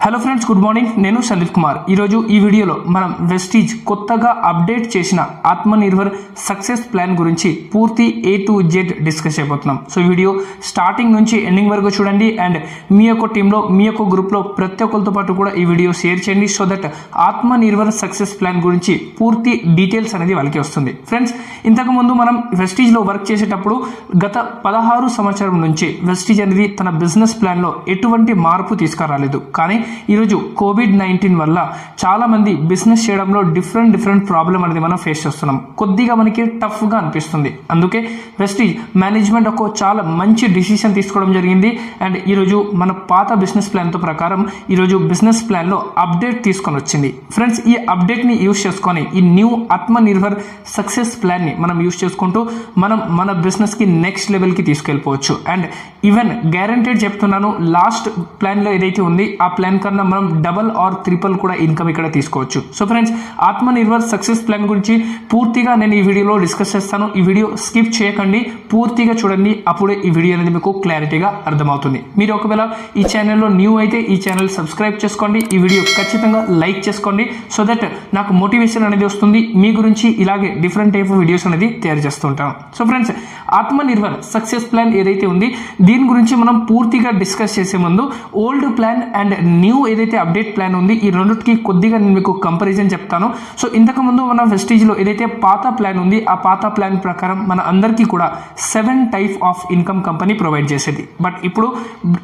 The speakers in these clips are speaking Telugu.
Hello friends, good morning. నేను సందీప్ కుమార్. ఈరోజు ఈ వీడియోలో మనం వెస్టీజ్ కొత్తగా అప్డేట్ చేసిన ఆత్మనిర్భర్ సక్సెస్ ప్లాన్ గురించి పూర్తి A to Z డిస్కస్ చేయబోతున్నాం. సో ఈ వీడియో స్టార్టింగ్ నుంచి ఎండింగ్ వరకు చూడండి అండ్ మీ యొక్క టీంలో మీ యొక్క గ్రూప్లో ప్రతి ఒక్కరితో పాటు కూడా ఈ వీడియో షేర్ చేయండి so that Atmanirbhar success plan గురించి పూర్తి డీటెయిల్స్ అనేది వాళ్ళకి వస్తుంది. ఫ్రెండ్స్, ఇంతకుముందు మనం వెస్టీజ్లో వర్క్ చేసేటప్పుడు గత 16 సంవత్సరం నుంచి వెస్టీజ్ అనేది తన బిజినెస్ ప్లాన్లో ఎటువంటి మార్పు తీసుకురాలేదు. కానీ ఈరోజు కోవిడ్-19 వల్ల చాలా మంది బిజినెస్ చేయడంలో డిఫరెంట్ ప్రాబ్లం అనేది మనం ఫేస్ చేస్తున్నాం. కొద్దిగా మనకి టఫ్గా అనిపిస్తుంది. అందుకే వెస్టీజ్ మేనేజ్మెంట్ ఒక చాలా మంచి డిసిషన్ తీసుకోవడం జరిగింది అండ్ ఈరోజు మన పాత బిజినెస్ ప్లాన్తో ప్రకారం ఈరోజు బిజినెస్ ప్లాన్లో అప్డేట్ తీసుకొని వచ్చింది. ఫ్రెండ్స్, ఈ అప్డేట్ని యూజ్ చేసుకొని ఈ న్యూ ఆత్మనిర్భర్ సక్సెస్ ప్లాన్ని మనం యూజ్ చేసుకుంటూ మనం మన బిజినెస్కి నెక్స్ట్ లెవెల్కి తీసుకెళ్ళిపోవచ్చు. అండ్ ఈవెన్ గ్యారంటీడ్ చెప్తున్నాను, లాస్ట్ ప్లాన్లో ఏదైతే ఉంది ఆ ప్లాన్ కన్నా మనం డబల్ ఆర్ ట్రిపుల్ కూడా ఇన్కమ్ ఇక్కడ తీసుకోవచ్చు. So friends, Atmanirbhar success plan గురించి పూర్తిగా నేను ఈ వీడియోలో డిస్కస్ చేస్తాను. ఈ వీడియో స్కిప్ చేయకండి, పూర్తిగా చూడండి. అప్పుడే ఈ వీడియో అనేది మీకు క్లారిటీగా అర్థమవుతుంది. మీరు ఒకవేళ ఈ ఛానల్లో న్యూ అయితే ఈ ఛానల్ సబ్స్క్రైబ్ చేసుకోండి. ఈ వీడియో ఖచ్చితంగా లైక్ చేసుకోండి సో దట్ నాకు మోటివేషన్ అనేది వస్తుంది. మీ గురించి ఇలాగే డిఫరెంట్ టైప్ ఆఫ్ వీడియోస్ అనేది తయారు చేస్తుంటాను. So friends, Atmanirbhar success plan ఏదైతే ఉంది దీని గురించి మనం పూర్తిగా డిస్కస్ చేసే ముందు ఓల్డ్ ప్లాన్ అండ్ న్యూ ఏదైతే అప్డేట్ ప్లాన్ ఉంది ఈ రెండింటికి కొద్దిగా నేను మీకు కంపారిజన్ చెప్తాను. సో ఇంతకుముందు మన వెస్టీజ్లో ఏదైతే పాత ప్లాన్ ఉంది ఆ పాత ప్లాన్ ప్రకారం మన అందరికీ కూడా 7 type of income company provide చేసేది. బట్ ఇప్పుడు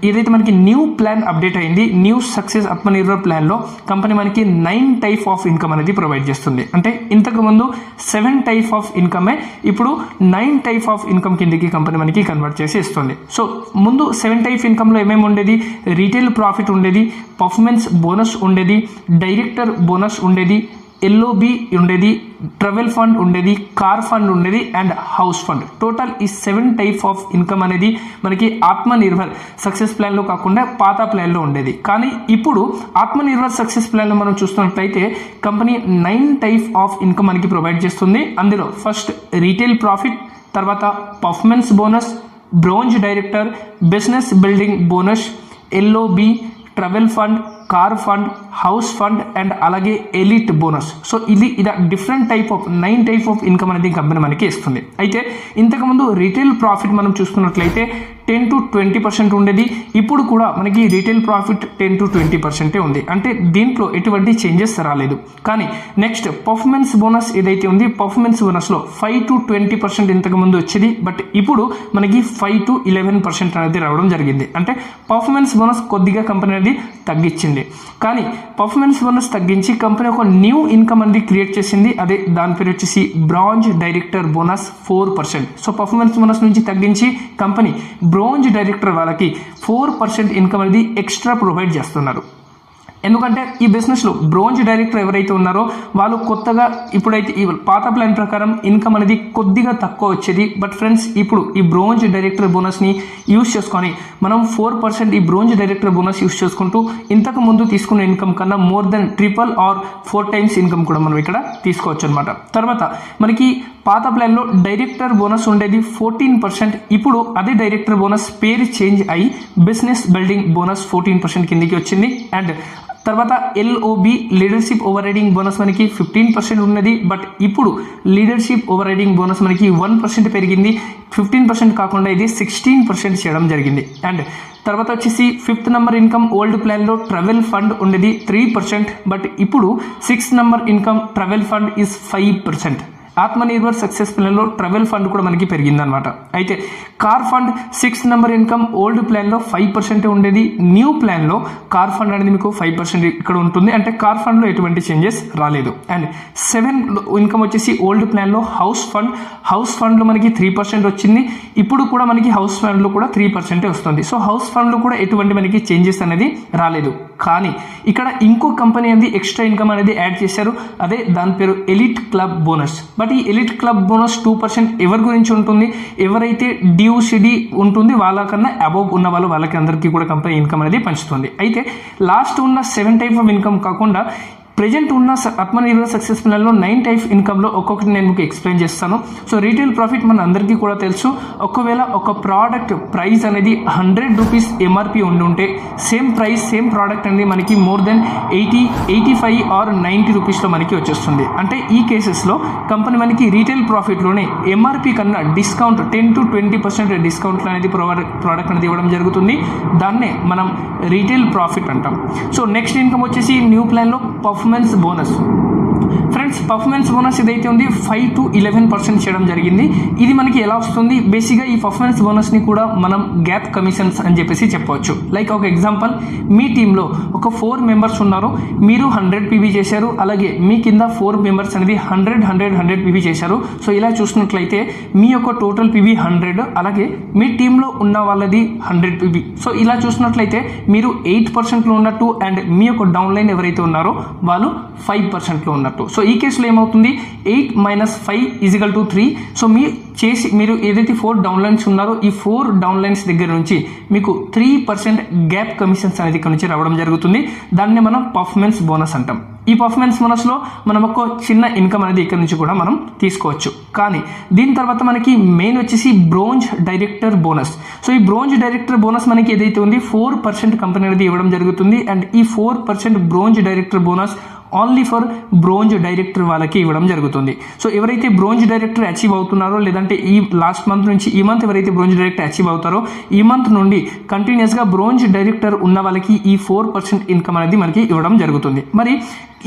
ఏదైతే మనకి న్యూ ప్లాన్ అప్డేట్ అయింది, న్యూ సక్సెస్ ఆత్మనిర్భర్ ప్లాన్లో కంపెనీ మనకి 9 టైప్ ఆఫ్ ఇన్కమ్ అనేది ప్రొవైడ్ చేస్తుంది. అంటే ఇంతకుముందు 7 టైప్ ఆఫ్ ఇన్కమే ఇప్పుడు 9 టైప్ ఆఫ్ ఇన్కమ్ కిందకి కంపెనీ మనకి కన్వర్ట్ చేసి ఇస్తుంది. సో ముందు 7 టైప్ ఇన్కమ్లో ఏమేమి ఉండేది? రీటైల్ ప్రాఫిట్ ఉండేది, పర్ఫార్మెన్స్ బోనస్ ఉండేది, డైరెక్టర్ బోనస్ ఉండేది, LOB ఉండేది, ట్రావెల్ ఫండ్ ఉండేది, కార్ ఫండ్ ఉండేది అండ్ హౌస్ ఫండ్. టోటల్ ఈ 7 టైప్ ఆఫ్ ఇన్కమ్ అనేది మనకి ఆత్మనిర్భర్ సక్సెస్ ప్లాన్లో కాకుండా పాత ప్లాన్లో ఉండేది. కానీ ఇప్పుడు ఆత్మనిర్భర్ సక్సెస్ ప్లాన్లో మనం చూస్తున్నట్లయితే కంపెనీ 9 టైప్ ఆఫ్ ఇన్కమ్ మనకి ప్రొవైడ్ చేస్తుంది. అందులో ఫస్ట్ రీటైల్ ప్రాఫిట్, తర్వాత performance bonus, bronze director, business building bonus, LOB, travel fund, car fund, house fund and అలాగే ఎలిట్ బోనస్. సో ఇది different type of 9 type of income అనేది కంపెనీ మనకి ఇస్తుంది. అయితే ఇంతకుముందు రీటైల్ ప్రాఫిట్ మనం చూసుకున్నట్లయితే 10 to 20% ఉండేది. ఇప్పుడు కూడా మనకి రీటైల్ ప్రాఫిట్ 10 to 20% ఉంది. అంటే దీంట్లో ఎటువంటి చేంజెస్ రాలేదు. కానీ నెక్స్ట్ పర్ఫార్మెన్స్ బోనస్ ఏదైతే ఉంది పర్ఫార్మెన్స్ బోనస్లో 5 to 20% ఇంతకుముందు వచ్చేది. బట్ ఇప్పుడు మనకి 5 to 11% అనేది రావడం జరిగింది. అంటే పర్ఫార్మెన్స్ బోనస్ కొద్దిగా కంపెనీ అనేది తగ్గించింది. కానీ పర్ఫార్మెన్స్ బోనస్ తగ్గించి కంపెనీ ఒక న్యూ ఇన్కమ్ అనేది క్రియేట్ చేసింది. అదే దాని పేరు వచ్చేసి bronze director bonus 4%. So performance bonus నుంచి తగ్గించి కంపెనీ బ్రోంజ్ డైరెక్టర్ వాళ్ళకి 4% ఇన్కమ్ అనేది ఎక్స్ట్రా ప్రొవైడ్ చేస్తున్నారు. ఎందుకంటే ఈ బిజినెస్లో బ్రోంజ్ డైరెక్టర్ ఎవరైతే ఉన్నారో వాళ్ళు కొత్తగా ఇప్పుడైతే ఈ పాత ప్లాన్ ప్రకారం ఇన్కమ్ అనేది కొద్దిగా తక్కువ వచ్చేది. బట్ ఫ్రెండ్స్, ఇప్పుడు ఈ బ్రోంజ్ డైరెక్టర్ బోనస్ని యూజ్ చేసుకొని మనం 4% ఈ బ్రోంజ్ డైరెక్టర్ బోనస్ యూజ్ చేసుకుంటూ ఇంతకు ముందు తీసుకున్న ఇన్కమ్ కన్నా more than 3 or 4 times income కూడా మనం ఇక్కడ తీసుకోవచ్చు అనమాట. తర్వాత మనకి పాత ప్లాన్లో డైరెక్టర్ బోనస్ ఉండేది 14%. ఇప్పుడు అదే డైరెక్టర్ బోనస్ పేరు చేంజ్ అయ్యి బిజినెస్ బిల్డింగ్ బోనస్ 14% కిందికి వచ్చింది. అండ్ తర్వాత LOB leadership over riding bonus మనకి 15% ఉన్నది. బట్ ఇప్పుడు లీడర్షిప్ ఓవర్ రైడింగ్ బోనస్ మనకి 1% పెరిగింది. 15% కాకుండా ఇది 16% చేయడం జరిగింది. అండ్ తర్వాత వచ్చేసి 5th నెంబర్ ఇన్కమ్ ఓల్డ్ ప్లాన్లో ట్రావెల్ ఫండ్ ఉండేది 3%. బట్ ఇప్పుడు 6th number income travel fund is 5%. Atmanirbhar success ప్లాన్లో ట్రావెల్ ఫండ్ కూడా మనకి పెరిగిందనమాట. అయితే car fund 6th number income old ప్లాన్లో 5% ఉండేది. న్యూ ప్లాన్లో కార్ ఫండ్ అనేది మీకు 5% ఇక్కడ ఉంటుంది. అంటే కార్ ఫండ్లో ఎటువంటి చేంజెస్ రాలేదు. అండ్ 7 ఇన్కమ్ వచ్చేసి ఓల్డ్ ప్లాన్లో హౌస్ ఫండ్లో మనకి 3% వచ్చింది. ఇప్పుడు కూడా మనకి హౌస్ ఫండ్లో కూడా 3% వస్తుంది. సో హౌస్ ఫండ్లో కూడా ఎటువంటి మనకి చేంజెస్ అనేది రాలేదు. కానీ ఇక్కడ ఇంకో కంపెనీ అనేది ఎక్స్ట్రా ఇన్కమ్ అనేది యాడ్ చేశారు. అదే దాని పేరు ఎలిట్ క్లబ్ బోనస్. బట్ ఈ ఎలిట్ క్లబ్ బోనస్ 2% ఎవరి గురించి ఉంటుంది? ఎవరైతే DUCD ఉంటుంది వాళ్ళకన్నా అబోవ్ ఉన్న వాళ్ళకి అందరికీ కూడా కంపెనీ ఇన్కమ్ అనేది పంచుతుంది. అయితే లాస్ట్ ఉన్న 7 టైప్ ఆఫ్ ఇన్కమ్ కాకుండా ప్రెజెంట్ ఉన్న ఆత్మనిర్భర్ సక్సెస్ ప్లాన్లో 9 టైప్ ఇన్కమ్లో ఒక్కొక్కటి నేను మీకు ఎక్స్ప్లెయిన్ చేస్తాను. సో రీటైల్ ప్రాఫిట్ మన అందరికీ కూడా తెలుసు. ఒకవేళ ఒక ప్రోడక్ట్ ప్రైస్ అనేది 100 రూపీస్ ఎంఆర్పి ఉంటే సేమ్ ప్రైస్ సేమ్ ప్రోడక్ట్ అనేది మనకి మోర్ దెన్ 85 ఆర్ 90 రూపీస్లో మనకి వచ్చేస్తుంది. అంటే ఈ కేసెస్లో కంపెనీ మనకి రీటైల్ ప్రాఫిట్లోనే ఎంఆర్పి కన్నా డిస్కౌంట్ 10 to 20% డిస్కౌంట్ అనేది ప్రోడక్ట్ అనేది ఇవ్వడం జరుగుతుంది. దాన్నే మనం రీటైల్ ప్రాఫిట్ అంటాం. సో నెక్స్ట్ ఇన్కమ్ వచ్చేసి న్యూ ప్లాన్లో performance bonus. Friends, performance bonus ఏదైతే ఉంది 5 to 11% చేయడం జరిగింది. ఇది మనకి ఎలా వస్తుంది? బేసిక్గా ఈ పర్ఫార్మెన్స్ బోనస్ని కూడా మనం గ్యాప్ కమిషన్స్ అని చెప్పేసి చెప్పవచ్చు. లైక్ ఒక ఎగ్జాంపుల్, మీ టీంలో ఒక 4 మెంబర్స్ ఉన్నారు, మీరు 100 పీవీ చేశారు, అలాగే మీ కింద 4 మెంబర్స్ అనేది 100 పీవీ చేశారు. సో ఇలా చూసినట్లయితే మీ యొక్క టోటల్ పీవీ 100, అలాగే మీ టీంలో ఉన్న వాళ్ళది 100 పీవీ. సో ఇలా చూసినట్లయితే మీరు 8%లో ఉన్నట్టు అండ్ మీ యొక్క డౌన్ లైన్ ఎవరైతే ఉన్నారో వాళ్ళు 5%లో ఉన్నట్టు. సో ఈ కేసులో ఏమవుతుంది? 8 - 5 = 3. సో మీరు ఏదైతే 4 డౌన్ లైన్స్ ఉన్నారో ఈ 4 డౌన్ లైన్స్ దగ్గర నుంచి మీకు 3% గ్యాప్ కమిషన్స్ అనేది ఇక్కడ నుంచి రావడం జరుగుతుంది. దాన్ని మనం పర్ఫార్మెన్స్ బోనస్ అంటాం. ఈ పర్ఫార్మెన్స్ బోనస్లో మనం ఒక చిన్న ఇన్కమ్ అనేది ఇక్కడ నుంచి కూడా మనం తీసుకోవచ్చు. కానీ దీని తర్వాత మనకి మెయిన్ వచ్చేసి బ్రోంజ్ డైరెక్టర్ బోనస్. సో ఈ బ్రోంజ్ డైరెక్టర్ బోనస్ మనకి ఏదైతే ఉంది 4% కంపెనీ అనేది ఇవ్వడం జరుగుతుంది. అండ్ ఈ 4% bronze director bonus only for bronze director వాళ్ళకి ఇవ్వడం జరుగుతుంది. సో ఎవరైతే బ్రోంజ్ డైరెక్టర్ అచీవ్ అవుతున్నారో, లేదంటే ఈ లాస్ట్ మంత్ నుంచి ఈ మంత్ ఎవరైతే బ్రోంజ్ డైరెక్టర్ అచీవ్ అవుతారో, ఈ మంత్ నుండి కంటిన్యూస్గా బ్రోంజ్ డైరెక్టర్ ఉన్న వాళ్ళకి ఈ 4% ఇన్కమ్ అనేది మనకి ఇవ్వడం జరుగుతుంది. మరి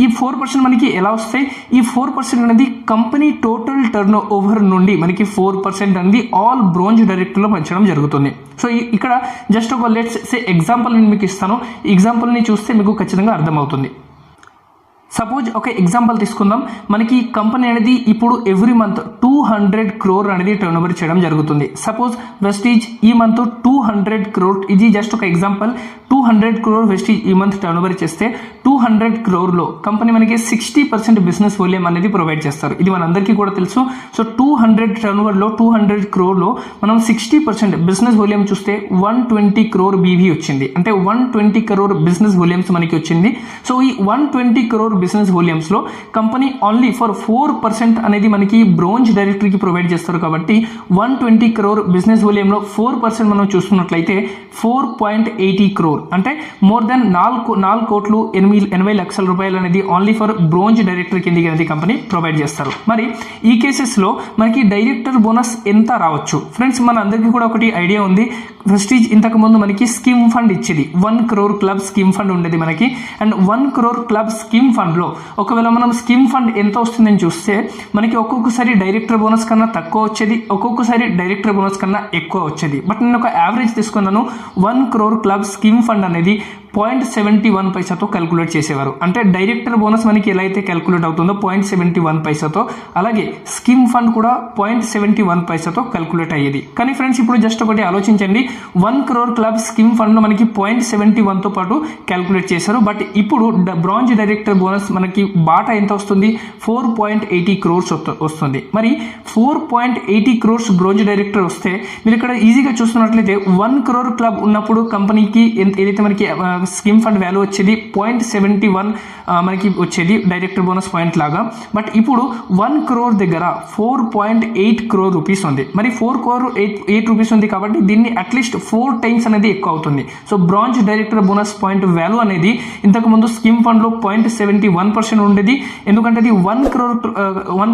ఈ 4% మనకి ఎలా వస్తాయి? ఈ 4% అనేది కంపెనీ టోటల్ టర్న్ ఓవర్ నుండి మనకి 4% అనేది ఆల్ బ్రోంజ్ డైరెక్టర్లో పంచడం జరుగుతుంది. సో ఇక్కడ జస్ట్ ఒక లెట్స్ సే ఎగ్జాంపుల్ నేను మీకు ఇస్తాను. ఈ ఎగ్జాంపుల్ని చూస్తే మీకు ఖచ్చితంగా అర్థమవుతుంది. సపోజ్ ఒక ఎగ్జాంపుల్ తీసుకుందాం. మనకి కంపెనీ అనేది ఇప్పుడు ఎవ్రీ మంత్ 200 crore అనేది టర్న్ ఓవర్ చేయడం జరుగుతుంది. సపోజ్ వెస్టీజ్ ఈ మంత్ 200 crore, ఇది జస్ట్ ఒక ఎగ్జాంపుల్. 200 crore వెస్టీజ్ ఈ మంత్ టర్న్ ఓవర్ చేస్తే 200 crore కంపెనీ మనకి 60% బిజినెస్ వాల్యూమ్ అనేది ప్రొవైడ్ చేస్తారు. ఇది మనందరికీ కూడా తెలుసు. సో 200 టర్న్ ఓవర్లో 200 crore మనం 60% బిజినెస్ వాల్యూమ్ చూస్తే 120 crore బీవీ వచ్చింది. అంటే 120 crore బిజినెస్ వాల్యూమ్స్ మనకి వచ్చింది. సో ఈ 120 crore బిజినెస్ వాల్యూమ్స్ లో కంపెనీ ఓన్లీ ఫర్ 4% అనేది మనకి బ్రోంజ్ డైరెక్టర్ కి ప్రొవైడ్ చేస్తారు. కాబట్టి 120 crore బిజినెస్ వాల్యూమ్ లో 4% మనం చూస్తున్నట్లయితే 4.80 crore, అంటే మోర్ దెన్ 4,80 లక్షల రూపాయలు అనేది ఓన్లీ ఫర్ బ్రోంజ్ డైరెక్టర్ కింద అనేది కంపెనీ ప్రొవైడ్ చేస్తారు. మరి ఈ కేసెస్ లో మనకి డైరెక్టర్ బోనస్ ఎంత రావచ్చు? ఫ్రెండ్స్, మన అందరికీ కూడా ఒకటి ఐడియా ఉంది. వెస్టీజ్ ఇంతకు ముందు మనకి స్కీమ్ ఫండ్ ఇచ్చేది. 1 crore క్లబ్ స్కీమ్ ఫండ్ ఉండేది మనకి. అండ్ 1 crore క్లబ్ స్కీమ్ ఫండ్లో ఒకవేళ మనం స్కీమ్ ఫండ్ ఎంత వస్తుందని చూస్తే మనకి ఒక్కొక్కసారి డైరెక్టర్ బోనస్ కన్నా తక్కువ వచ్చేది, ఒక్కొక్కసారి డైరెక్టర్ బోనస్ కన్నా ఎక్కువ వచ్చేది. బట్ నేను ఒక యావరేజ్ తీసుకున్నాను. 1 crore క్లబ్ స్కీమ్ ఫండ్ అనేది 0.71 పైసాతో క్యాల్కులేట్ చేసేవారు. అంటే డైరెక్టర్ బోనస్ మనకి ఎలా అయితే క్యాల్కులేట్ అవుతుందో 0.71 పైసాతో, అలాగే స్కీమ్ ఫండ్ కూడా 0.71 పైసాతో క్యాల్కులేట్ అయ్యేది. కానీ ఫ్రెండ్స్, ఇప్పుడు జస్ట్ ఒకటి ఆలోచించండి. 1 crore క్లబ్ స్కీమ్ ఫండ్లో మనకి 0.71తో పాటు క్యాల్కులేట్ చేశారు. బట్ ఇప్పుడు బ్రాంజ్ డైరెక్టర్ బోనస్ మనకి బాటా ఎంత వస్తుంది? 4.80 crores వస్తుంది. మరి 4.80 crores బ్రాంజ్ డైరెక్టర్ వస్తే మీరు ఇక్కడ ఈజీగా చూస్తున్నట్లయితే 1 crore క్లబ్ ఉన్నప్పుడు కంపెనీకి ఏదైతే మనకి స్కీమ్ ఫండ్ వాల్యూ వచ్చేది 0.71 మనకి వచ్చేది డైరెక్టర్ బోనస్ పాయింట్ లాగా. బట్ ఇప్పుడు 1 crore దగ్గర 4.8 crore రూపీస్ ఉంది. మరి 4 crore 8 రూపీస్ ఉంది కాబట్టి దీన్ని అట్లీస్ట్ 4 times అనేది ఎక్కువ అవుతుంది. So bronze director bonus point value అనేది ఇంతకు ముందు స్కీమ్ ఫండ్లో 0.71% ఉండేది, ఎందుకంటే అది 1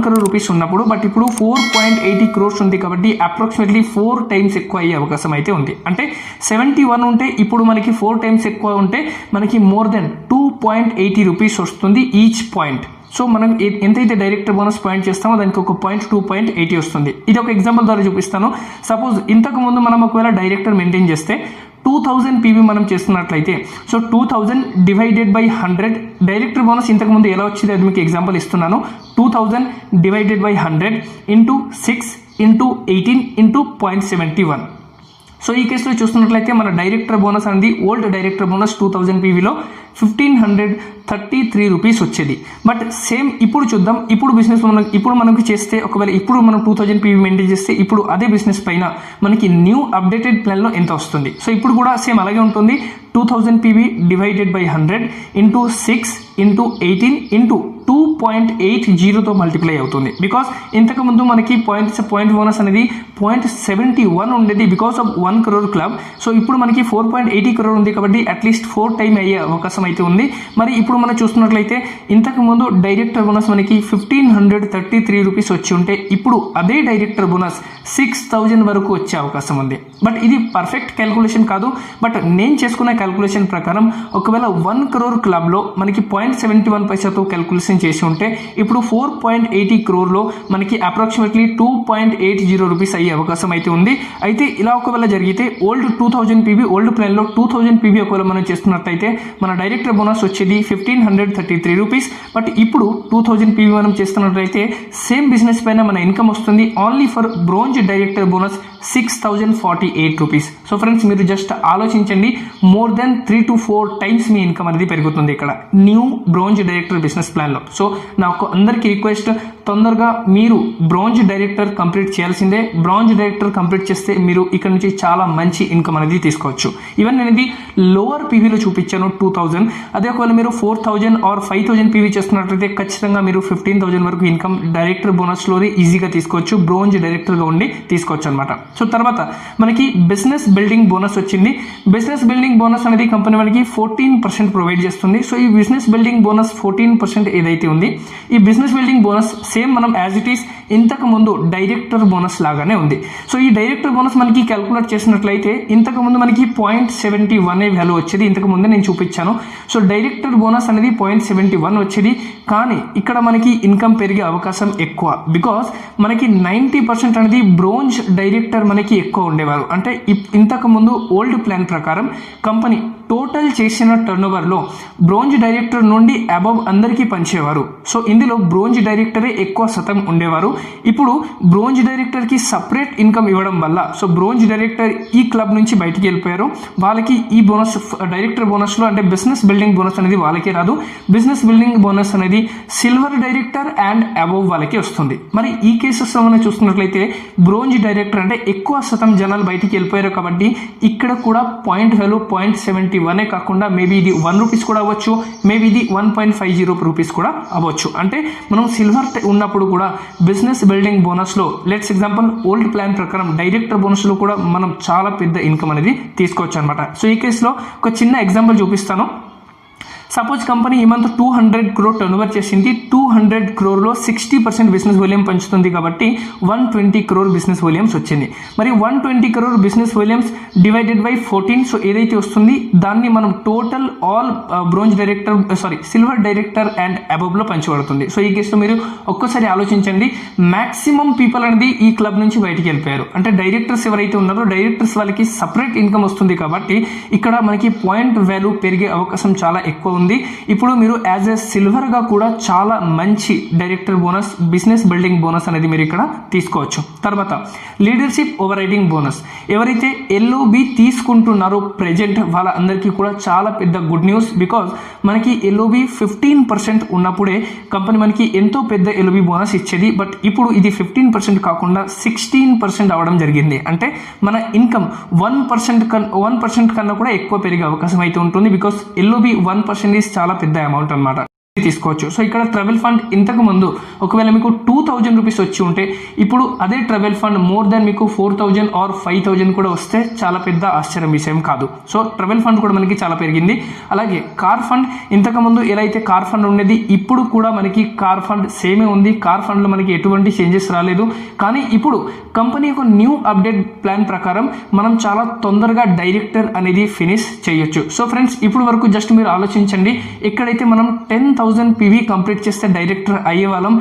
crore రూపీస్ ఉన్నప్పుడు. బట్ ఇప్పుడు 4.80 crores ఉంది కాబట్టి అప్రాక్సిమేట్లీ 4 times ఎక్కువ అయ్యే అవకాశం అయితే ఉంది. అంటే 71 ఉంటే ఇప్పుడు మనకి 4 times ఎక్కువ ఉంటే మనకి మోర్ దెన్ 2.80 రూపీస్ వస్తుంది ఈచ్ పాయింట్. సో మనం ఎంతైతే డైరెక్టర్ బోనస్ పాయింట్ చేస్తామో దానికి ఒక పాయింట్ 2.80 వస్తుంది. ఇది ఒక ఎగ్జాంపుల్ ద్వారా చూపిస్తాను. సపోజ్ ఇంతకు ముందు మనం ఒకవేళ డైరెక్టర్ మెయింటైన్ చేస్తే 2000 పీవీ మనం చేస్తున్నట్లయితే, so 2000 divided by 100 director bonus ఇంతకు ముందు ఎలా వచ్చింది అది మీకు ఎగ్జాంపుల్ ఇస్తున్నాను. 2000 divided by 100 into 6 into 18 into 0.71. So ఈ కేసులో చూస్తున్నట్లయితే మన డైరెక్టర్ బోనస్ అనేది ఓల్డ్ డైరెక్టర్ బోనస్ 2000 పీవీలో 1533 రూపీస్ వచ్చేది. బట్ సేమ్ ఇప్పుడు చూద్దాం, ఇప్పుడు బిజినెస్ మనకి చేస్తే ఒకవేళ ఇప్పుడు మనం 2000 పీవీ మెయింటైన్ చేస్తే ఇప్పుడు అదే బిజినెస్ పైన మనకి న్యూ అప్డేటెడ్ ప్లాన్లో ఎంత వస్తుంది. సో ఇప్పుడు కూడా సేమ్ అలాగే ఉంటుంది. 2000 PV divided by 100 into 6 into 18 into 2.80తో మల్టిప్లై అవుతుంది. బికాస్ ఇంతకుముందు మనకి పాయింట్ బోనస్ అనేది 0.71 ఉండేది because of 1 crore club. So ఇప్పుడు మనకి 4.80 crore ఉంది కాబట్టి అట్లీస్ట్ 4 టైమ్ అయ్యే అవకాశం అయితే ఉంది. మరి ఇప్పుడు మనం చూస్తున్నట్లయితే ఇంతకుముందు డైరెక్టర్ బోనస్ మనకి 1533 రూపీస్ వచ్చి ఉంటే ఇప్పుడు అదే డైరెక్టర్ బోనస్ 6000 వరకు వచ్చే అవకాశం ఉంది. బట్ ఇది పర్ఫెక్ట్ క్యాల్కులేషన్ కాదు. బట్ నేను చేసుకున్న క్యాల్కులేషన్ ప్రకారం ఒకవేళ 1 crore క్లబ్లో మనకి 0.71 పైసాతో క్యాల్కులేషన్ చేసి ఉంటే ఇప్పుడు 4.80 crore మనకి అప్రాక్సిమేట్లీ 2.80 రూపీస్ అయ్యే అవకాశం అయితే ఉంది. అయితే ఇలా ఒకవేళ జరిగితే ఓల్డ్ 2000 పీవీ ఓల్డ్ ప్లాన్లో 2000 పీవీ ఒకవేళ మనం చేస్తున్నట్టయితే మన డైరెక్టర్ బోనస్ వచ్చేది 1533 రూపీస్. బట్ ఇప్పుడు 2000 పీవీ మనం చేస్తున్నట్లయితే సేమ్ బిజినెస్ పైన మన ఇన్కమ్ వస్తుంది only for bronze director bonus 6048 rupees. So friends మీరు జస్ట్ ఆలోచించండి, more than 3 to 4 times me income అనేది పెరుగుతుంది ఇక్కడ న్యూ బ్రోంజ్ డైరెక్టర్ బిజినెస్ ప్లాన్లో. సో నాకు అందరికీ రిక్వెస్ట్, తొందరగా మీరు బ్రోంజ్ డైరెక్టర్ కంప్లీట్ చేయాల్సిందే. బ్రోంజ్ డైరెక్టర్ కంప్లీట్ చేస్తే మీరు ఇక్కడ నుంచి చాలా మంచి ఇన్కమ్ అనేది తీసుకోవచ్చు. ఈవెన్ నేను ఇది లోవర్ పీవీలో చూపించాను 2000. అదే ఒకవేళ మీరు 4000 ఆర్ 5000 పీవీ చేస్తున్నట్లయితే ఖచ్చితంగా మీరు 15000 వరకు ఇన్కమ్ డైరెక్టర్ బోనస్లో ఈజీగా తీసుకోవచ్చు, బ్రోంజ్ డైరెక్టర్గా ఉండి తీసుకోవచ్చు అనమాట. సో తర్వాత మనకి బిజినెస్ బిల్డింగ్ బోనస్ వచ్చింది. బిజినెస్ బిల్డింగ్ బోనస్ అనేది కంపెనీ మనకి 14% ప్రొవైడ్ చేస్తుంది. సో ఈ బిజినెస్ బిల్డింగ్ బోనస్ 14% ఏదైతే ఉంది, ఈ బిజినెస్ బిల్డింగ్ బోనస్ సేమ్ మనం యాజ్ ఇట్ ఈస్ ఇంతకు ముందు డైరెక్టర్ బోనస్ లాగానే ఉంది. సో ఈ డైరెక్టర్ బోనస్ మనకి క్యాల్కులేట్ చేసినట్లయితే ఇంతకు ముందు మనకి 0.71 వాల్యూ వచ్చేది, ఇంతకు ముందే నేను చూపించాను. సో డైరెక్టర్ బోనస్ అనేది 0.71 వచ్చేది, కానీ ఇక్కడ మనకి ఇన్కమ్ పెరిగే అవకాశం ఎక్కువ. బికాస్ మనకి 90% అనేది బ్రోంజ్ డైరెక్టర్ మనకి ఎక్కువ ఉండేవారు. అంటే ఇంతకు ముందు ఓల్డ్ ప్లాన్ ప్రకారం కంపెనీ టోటల్ చేసిన టర్న్ ఓవర్లో బ్రోంజ్ డైరెక్టర్ నుండి అబవ్ అందరికీ పంచేవారు. సో ఇందులో బ్రోంజ్ డైరెక్టరే ఎక్కువ శాతం ఉండేవారు. ఇప్పుడు బ్రోంజ్ డైరెక్టర్కి సపరేట్ ఇన్కమ్ ఇవ్వడం వల్ల సో బ్రోంజ్ డైరెక్టర్ ఈ క్లబ్ నుంచి బయటికి వెళ్ళిపోయారు. వాళ్ళకి ఈ బోనస్ డైరెక్టర్ బోనస్లో అంటే బిజినెస్ బిల్డింగ్ బోనస్ అనేది వాళ్ళకే రాదు. బిజినెస్ బిల్డింగ్ బోనస్ అనేది సిల్వర్ డైరెక్టర్ అండ్ అబవ్ వాళ్ళకి వస్తుంది. మరి ఈ కేసెస్లో మనం చూస్తున్నట్లయితే బ్రోంజ్ డైరెక్టర్ అంటే ఎక్కువ శాతం జనాలు బయటికి వెళ్ళిపోయారు కాబట్టి ఇక్కడ కూడా పాయింట్ వాల్యూ 0.71 కాకుండా మేబీ ఇది 1 రూపీస్ కూడా అవ్వచ్చు, మేబీ ఇది 1.50 రూపీస్ కూడా అవ్వచ్చు. అంటే మనం సిల్వర్ ఉన్నప్పుడు కూడా బిజినెస్ బిల్డింగ్ బోనస్లో లెట్స్ ఎగ్జాంపుల్ ఓల్డ్ ప్లాన్ ప్రకారం డైరెక్టర్ బోనస్లో కూడా మనం చాలా పెద్ద ఇన్కమ్ అనేది తీసుకోవచ్చు అనమాట. సో ఈ కేసులో ఒక చిన్న ఎగ్జాంపుల్ చూపిస్తాను. సపోజ్ కంపెనీ ఈ మంత్ 200 crore టర్న్ ఓవర్ చేసింది. 200 crore 60% బిజినెస్ వాల్యూమ్ పంచుతుంది కాబట్టి 120 crore బిజినెస్ వాల్యూమ్స్ వచ్చింది. మరి 120 crore business volumes divided by 14 so ఏదైతే వస్తుంది దాన్ని మనం total all bronze director silver director and అబవ్లో పంచబడుతుంది. సో ఈ కేసులో మీరు ఒక్కసారి ఆలోచించండి, మాక్సిమం పీపుల్ అనేది ఈ క్లబ్ నుంచి బయటికి వెళ్ళిపోయారు. అంటే డైరెక్టర్స్ ఎవరైతే ఉన్నారో డైరెక్టర్స్ వాళ్ళకి సపరేట్ ఇన్కమ్ వస్తుంది కాబట్టి ఇక్కడ మనకి పాయింట్ వాల్యూ పెరిగే అవకాశం చాలా ఎక్కువ ఉంది. ఇప్పుడు మీరు యాజ్ ఎ సిల్వర్ గా కూడా చాలా మంచి director bonus business building bonus అనేది మీరు ఇక్కడ తీసుకోవచ్చు. తర్వాత లీడర్షిప్ ఓవర్ రైడింగ్ బోనస్ ఎవరైతే ఎల్ఓబి తీసుకుంటున్నారో ప్రెజెంట్ వాళ్ళ అందరికీ కూడా చాలా పెద్ద గుడ్ న్యూస్. బికాజ్ మనకి ఎల్ఓబి 15% ఉన్నప్పుడే కంపెనీ మనకి ఎంతో పెద్ద ఎల్ఓబి బోనస్ ఇచ్చేది. బట్ ఇప్పుడు ఇది 15% కాకుండా 16% అవడం జరిగింది. అంటే మన ఇన్కమ్ 1% కన్నా కూడా ఎక్కువ పెరిగే అవకాశం అయితే ఉంటుంది. బికాస్ ఎల్ఓబి 1% చాలా పెద్ద అమౌంట్ అన్నమాట. తీసుకోవచ్చు. సో ఇక్కడ ట్రావెల్ ఫండ్ ఇంతకు ముందు ఒకవేళ మీకు 2000 రూపీస్ వచ్చి ఉంటే ఇప్పుడు అదే ట్రావెల్ ఫండ్ మోర్ దాన్ మీకు 4000 ఆర్ 5000 కూడా వస్తే చాలా పెద్ద ఆశ్చర్యం విషయం కాదు. సో ట్రావెల్ ఫండ్ కూడా మనకి చాలా పెరిగింది. అలాగే కార్ ఫండ్ ఇంతకు ముందు ఎలా అయితే కార్ ఫండ్ ఉండేది ఇప్పుడు కూడా మనకి కార్ ఫండ్ సేమే ఉంది. కార్ ఫండ్లో మనకి ఎటువంటి చేంజెస్ రాలేదు. కానీ ఇప్పుడు కంపెనీ ఒక న్యూ అప్డేట్ ప్లాన్ ప్రకారం మనం చాలా తొందరగా డైరెక్టర్ అనేది ఫినిష్ చేయొచ్చు. సో ఫ్రెండ్స్ ఇప్పుడు వరకు జస్ట్ మీరు ఆలోచించండి, ఎక్కడైతే మనం 10,000 పీవీ కంప్లీట్ చేస్తే డైరెక్టర్ అయ్యే వాళ్ళం